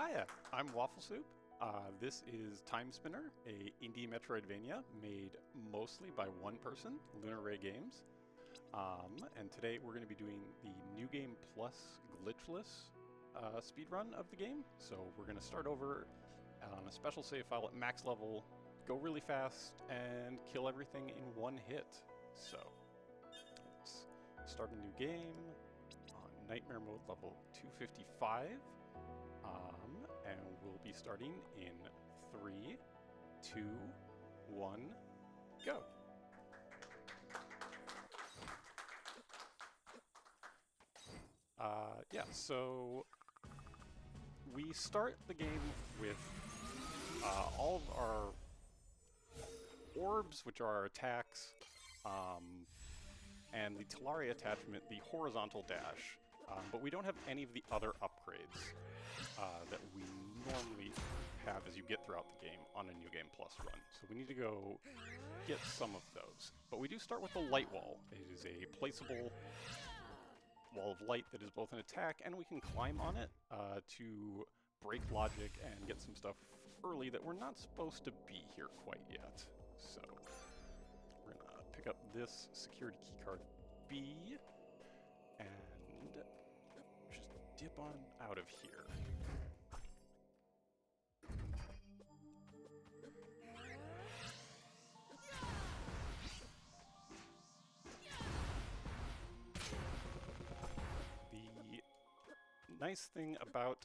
Hiya, I'm wafflesoup. This is Timespinner, a indie Metroidvania made mostly by one person, Lunar Ray Games. And today we're going to be doing the New Game Plus glitchless speedrun of the game. So we're going to start over on a special save file at max level, go really fast, and kill everything in one hit. So let's start a new game on Nightmare Mode level 255. And we'll be starting in 3, 2, 1, go. Yeah, so we start the game with all of our orbs, which are our attacks, and the Talaria attachment, the horizontal dash. But we don't have any of the other upgrades that we normally have as you get throughout the game on a New Game Plus run. So we need to go get some of those. But we do start with the light wall. It is a placeable wall of light that is both an attack, and we can climb on it to break logic and get some stuff early that we're not supposed to be here quite yet. So we're gonna pick up this security keycard B, and just dip on out of here. The nice thing about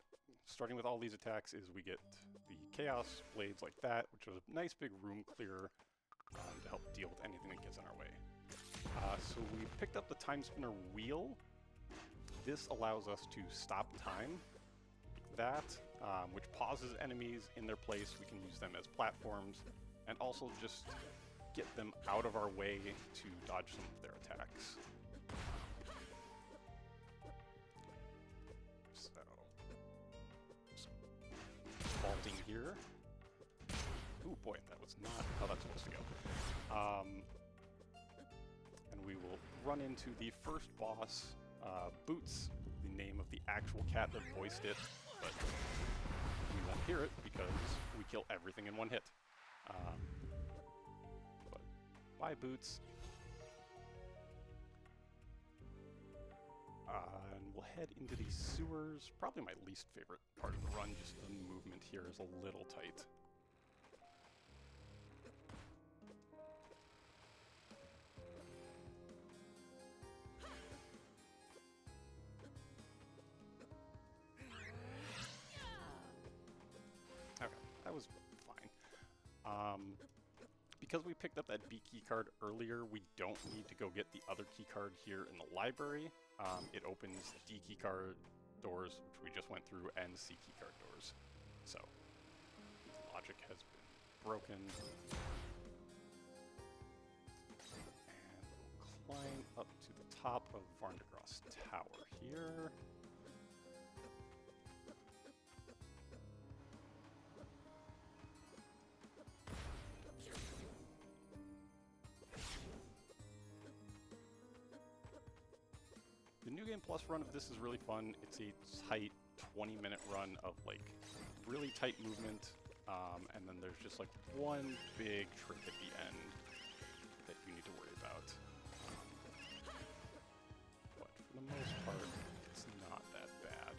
starting with all these attacks is we get the Chaos Blades like that, which is a nice big room clearer to help deal with anything that gets in our way. So we picked up the Timespinner wheel. This allows us to stop time. That, which pauses enemies in their place. We can use them as platforms, and also just get them out of our way to dodge some of their attacks. So, vaulting here. Ooh boy, that was not how that's supposed to go. And we will run into the first boss, Boots, the name of the actual cat that voiced it, but we won't hear it because we kill everything in one hit. But bye, Boots. And we'll head into these sewers. Probably my least favorite part of the run, just the movement here is a little tight. Okay, that was fine. Because we picked up that B keycard earlier, we don't need to go get the other keycard here in the library. It opens D keycard doors, which we just went through, and C keycard doors. So, logic has been broken. And we'll climb up to the top of Varndegross Tower here. The New Game Plus run of this is really fun. It's a tight 20-minute run of like really tight movement, and then there's just like one big trick at the end that you need to worry about. But for the most part, it's not that bad.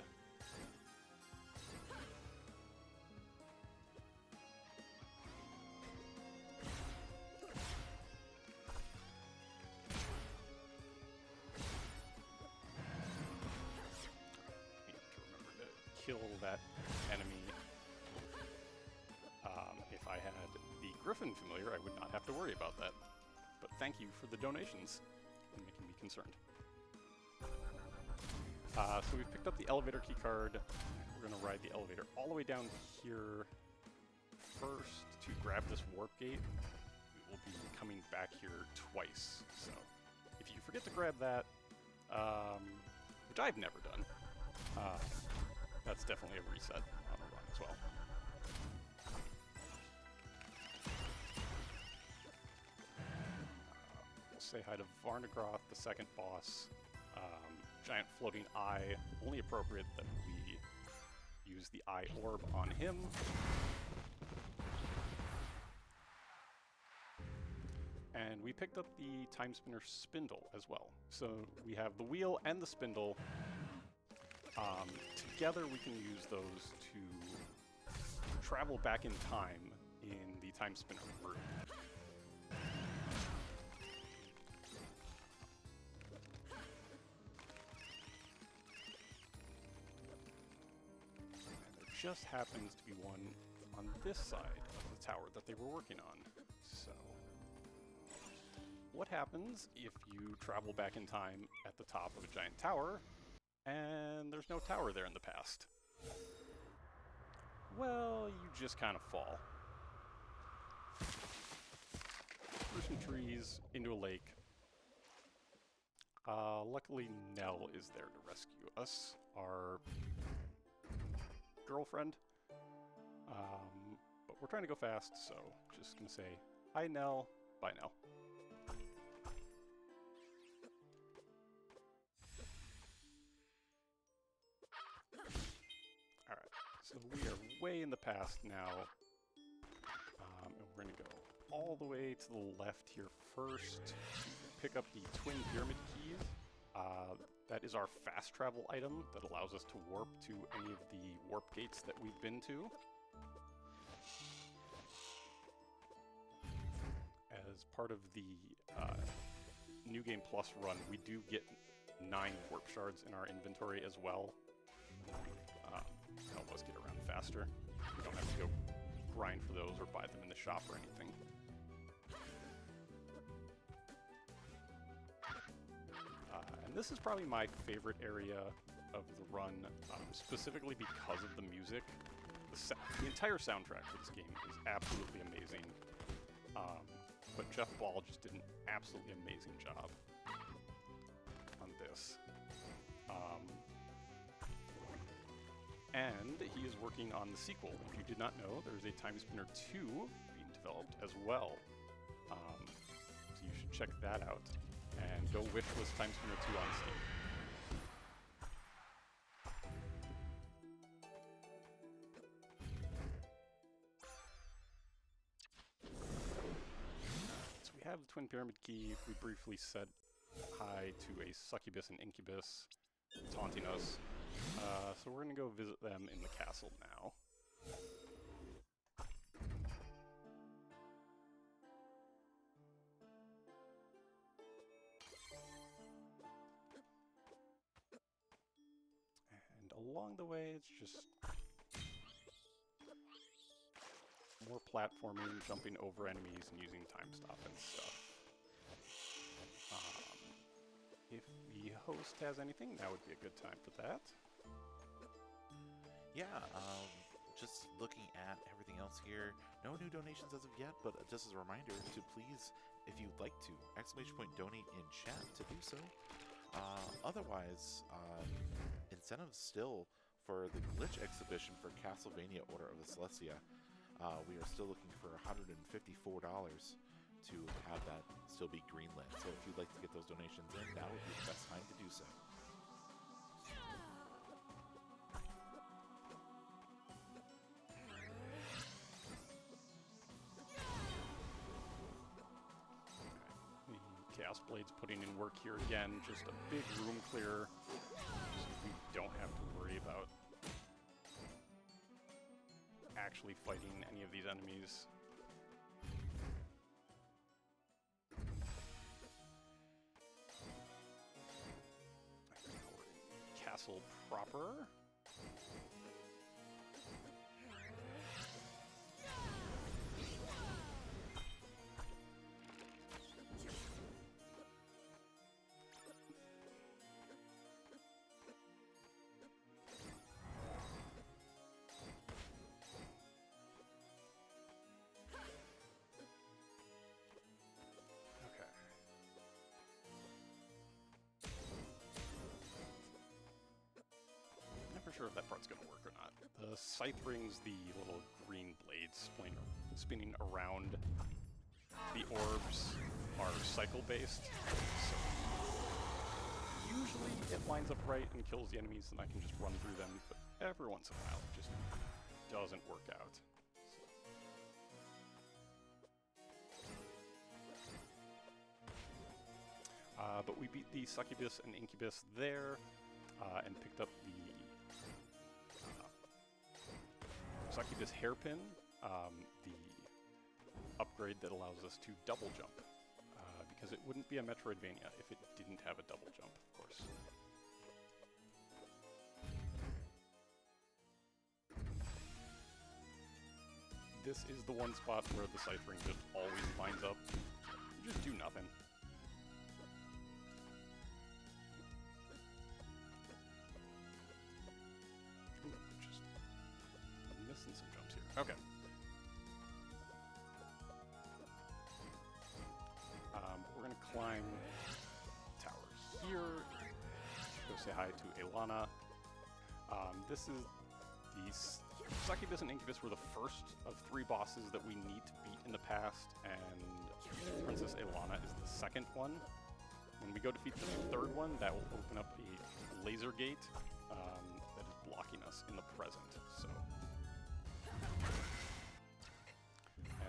Kill that enemy. If I had the Griffin familiar, I would not have to worry about that. But thank you for the donations. You're making me concerned. So we've picked up the elevator keycard. We're going to ride the elevator all the way down here first to grab this warp gate. We will be coming back here twice. So if you forget to grab that, which I've never done, that's definitely a reset on the run as well. We'll say hi to Varndegroth, the second boss. Giant floating eye, only appropriate that we use the eye orb on him. And we picked up the Timespinner spindle as well. So we have the wheel and the spindle. Together we can use those to travel back in time in the Timespinner room. And there just happens to be one on this side of the tower that they were working on. So what happens if you travel back in time at the top of a giant tower and there's no tower there in the past? Well, you just kind of fall. Through some trees, into a lake. Luckily, Nell is there to rescue us, our girlfriend. But we're trying to go fast, so just gonna say, hi Nell, bye Nell. So we are way in the past now, and we're going to go all the way to the left here first to pick up the Twin Pyramid Keys. That is our fast travel item that allows us to warp to any of the warp gates that we've been to. As part of the New Game Plus run, we do get 9 warp shards in our inventory as well. To help us get around faster. We don't have to go grind for those or buy them in the shop or anything. And this is probably my favorite area of the run, specifically because of the music. The entire soundtrack for this game is absolutely amazing. But Jeff Ball just did an absolutely amazing job on this. And he is working on the sequel. If you did not know, there's a Timespinner 2 being developed as well. So you should check that out. And go wishlist Timespinner 2 on Steam. So we have the Twin Pyramid Key. We briefly said hi to a succubus and incubus taunting us. So we're going to go visit them in the castle now. And along the way, it's just more platforming, jumping over enemies, and using time stop and stuff. If the host has anything, that would be a good time for that. Yeah, just looking at everything else here. No new donations as of yet, but just as a reminder to please, if you'd like to, !donate in chat to do so. Otherwise, incentives still for the glitch exhibition for Castlevania Order of the Celestia. We are still looking for $154 to have that still be greenlit. So if you'd like to get those donations in, now would be the best time to do so. The Chaos Blade's putting in work here again, just a big room clear, so we don't have to worry about actually fighting any of these enemies. Castle proper. Sure if that part's going to work or not. The scythe rings, the little green blades spinning around the orbs are cycle-based. So usually it lines up right and kills the enemies, then I can just run through them, but every once in a while it just doesn't work out. But we beat the Succubus and Incubus there, and picked up the Succubus Hairpin, the upgrade that allows us to double jump, because it wouldn't be a Metroidvania if it didn't have a double jump, of course. This is the one spot where the Scythe Ring just always lines up. You just do nothing. Missing some jumps here. Okay. We're gonna climb tower here. Go say hi to Elana. This is the Succubus and Incubus were the first of 3 bosses that we need to beat in the past, and Princess Elana is the second one. When we go defeat the 3rd one, that will open up a laser gate that is blocking us in the present. So.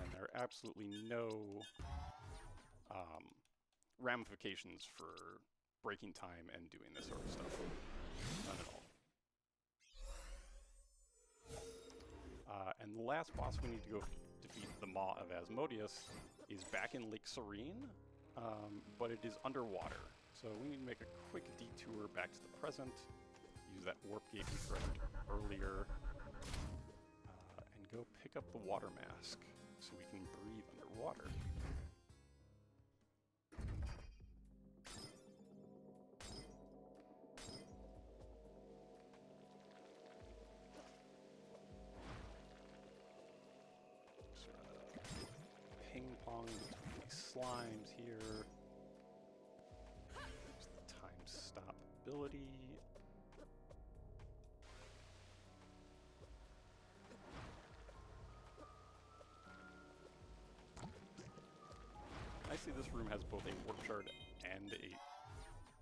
And there are absolutely no ramifications for breaking time and doing this sort of stuff. None at all. And the last boss we need to go defeat, the Maw of Asmodeus, is back in Lake Serene, but it is underwater. So we need to make a quick detour back to the present, use that warp gate we grabbed earlier, and go pick up the water mask so we can breathe underwater. Ping pong between these slimes here. There's the time stop ability. I see this room has both a warp shard and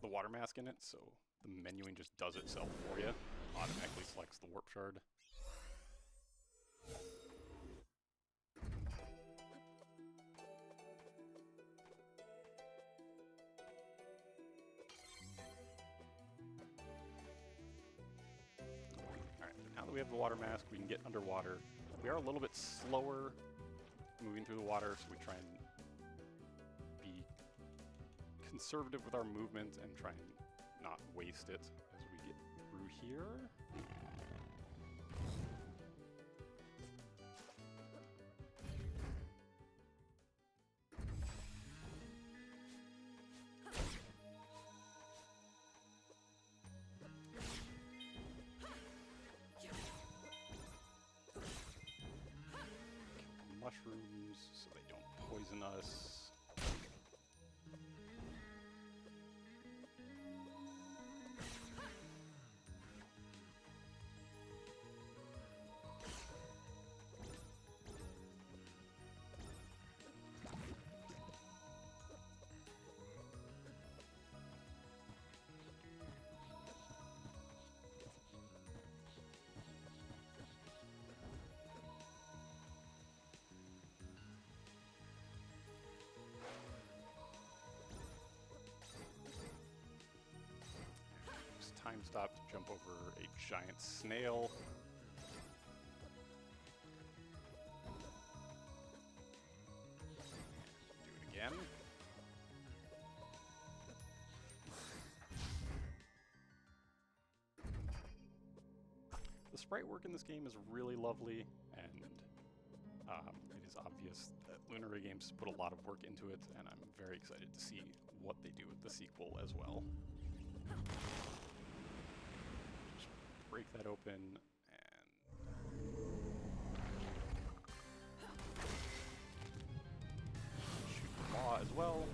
the water mask in it, so the menuing just does itself for you. Automatically selects the warp shard. Alright, now that we have the water mask, we can get underwater. We are a little bit slower moving through the water, so we try and be conservative with our movement and try and not waste it as we get through here. Mushrooms so they don't poison us. Time stop to jump over a giant snail. Do it again. The sprite work in this game is really lovely, and it is obvious that Lunar Games put a lot of work into it, and I'm very excited to see what they do with the sequel as well. Break that open and shoot the maw as well.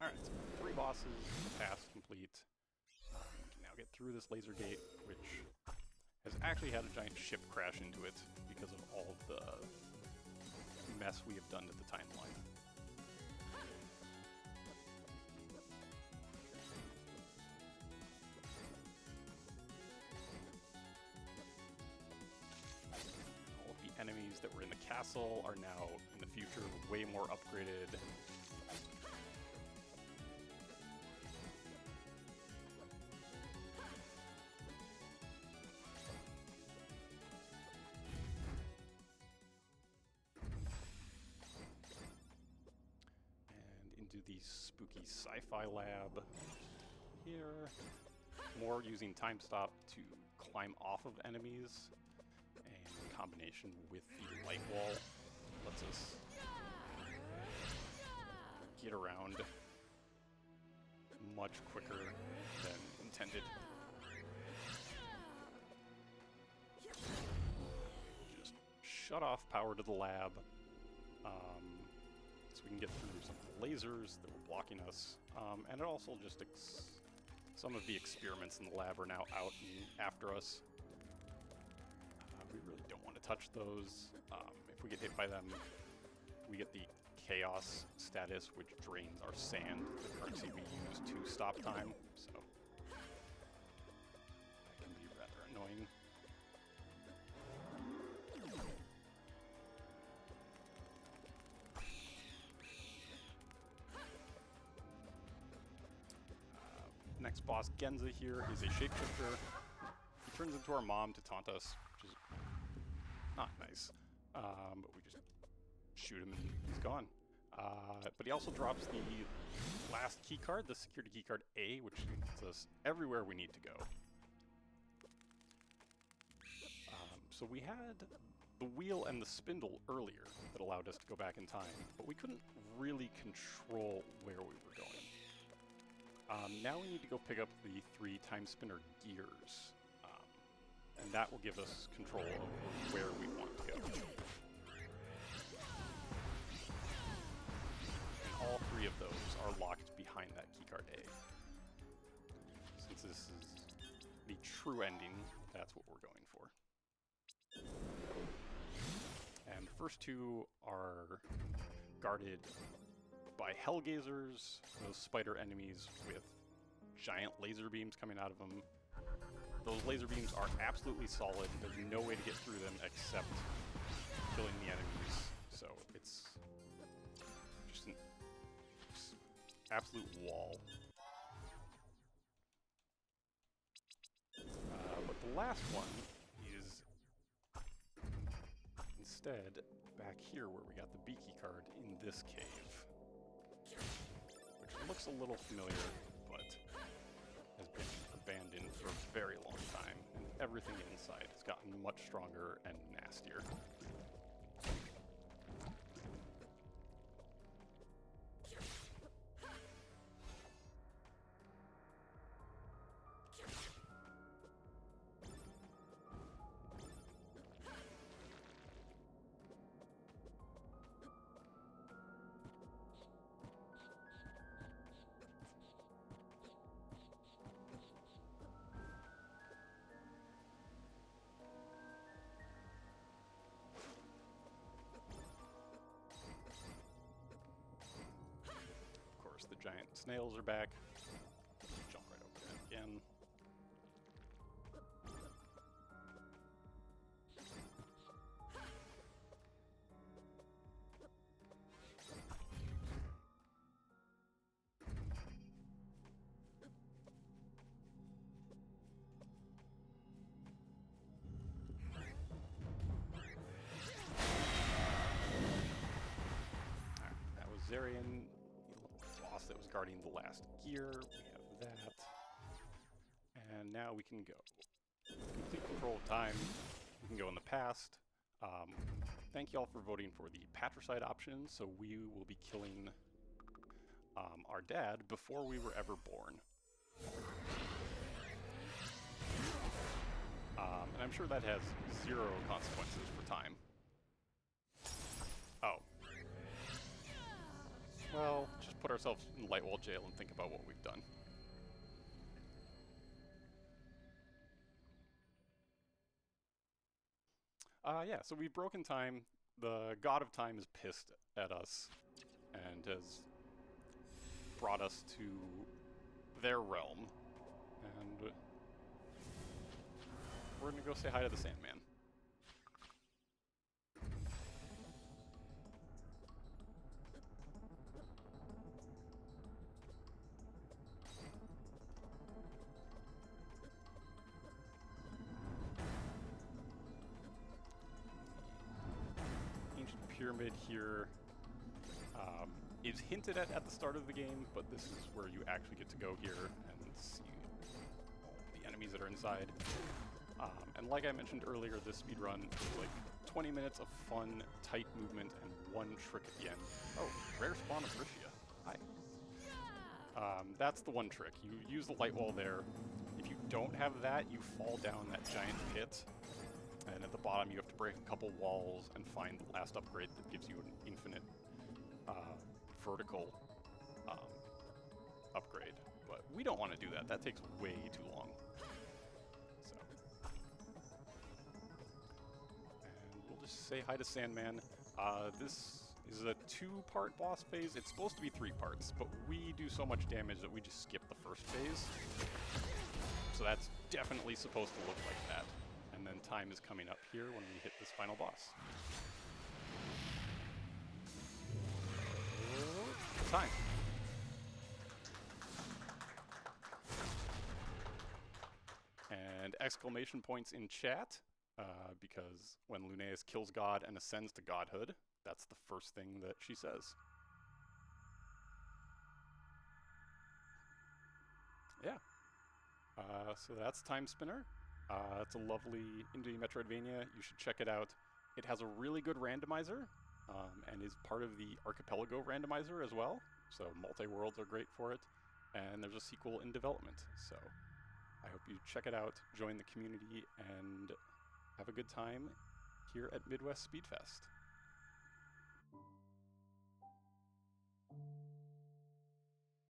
Alright, so 3 bosses, task complete. We can now get through this laser gate, which actually had a giant ship crash into it because of all of the mess we have done to the timeline. All of the enemies that were in the castle are now, in the future, way more upgraded. Into the spooky sci-fi lab here. More using time stop to climb off of enemies, and in combination with the light wall lets us get around much quicker than intended. Just shut off power to the lab. So we can get through some lasers that were blocking us, and it also just some of the experiments in the lab are now out and after us. We really don't want to touch those. If we get hit by them, we get the chaos status, which drains our sand, the currency we use to stop time, so that can be rather annoying. Next boss, Genza here, is a shapeshifter. He turns into our mom to taunt us, which is not nice. But we just shoot him and he's gone. But he also drops the last key card, the security key card A, which gets us everywhere we need to go. So we had the wheel and the spindle earlier that allowed us to go back in time, but we couldn't really control where we were going. Now we need to go pick up the 3 Timespinner gears, and that will give us control over where we want to go. And all 3 of those are locked behind that keycard A. Since this is the true ending, that's what we're going for. And the first 2 are guarded by Hellgazers, those spider enemies with giant laser beams coming out of them. Those laser beams are absolutely solid. There's no way to get through them except killing the enemies. So it's just an absolute wall. But the last one is instead back here where we got the Beaky card in this cave. Which looks a little familiar, but has been abandoned for a very long time, and everything inside has gotten much stronger and nastier. The giant snails are back. Jump right over them again. That was Zarian. That was guarding the last gear. We have that. And now we can go. With complete control of time, we can go in the past. Thank you all for voting for the patricide option, so we will be killing our dad before we were ever born. And I'm sure that has 0 consequences for time. Oh. Well, just put ourselves in Lightwall jail and think about what we've done. Yeah, so we've broken time. The god of time is pissed at us and has brought us to their realm. And we're gonna go say hi to the Sandman. Ancient pyramid here is hinted at the start of the game, but this is where you actually get to go here and see all the enemies that are inside. And like I mentioned earlier, this speedrun is like 20 minutes of fun, tight movement, and one trick at the end. Oh, rare spawn of Rishia. Hi. That's the one trick. You use the light wall there. If you don't have that, you fall down that giant pit. And at the bottom, you have to break a couple walls and find the last upgrade that gives you an infinite vertical upgrade. But we don't want to do that. That takes way too long. So, and we'll just say hi to Sandman. This is a 2-part boss phase. It's supposed to be 3 parts, but we do so much damage that we just skip the first phase. So that's definitely supposed to look like that. And then time is coming up here when we hit this final boss. Time. And exclamation points in chat, because when Lunaeus kills God and ascends to godhood, that's the first thing that she says. Yeah. So that's Timespinner. It's a lovely indie Metroidvania. You should check it out. It has a really good randomizer, and is part of the Archipelago randomizer as well. So multi-worlds are great for it. And there's a sequel in development. So I hope you check it out, join the community, and have a good time here at Midwest Speedfest.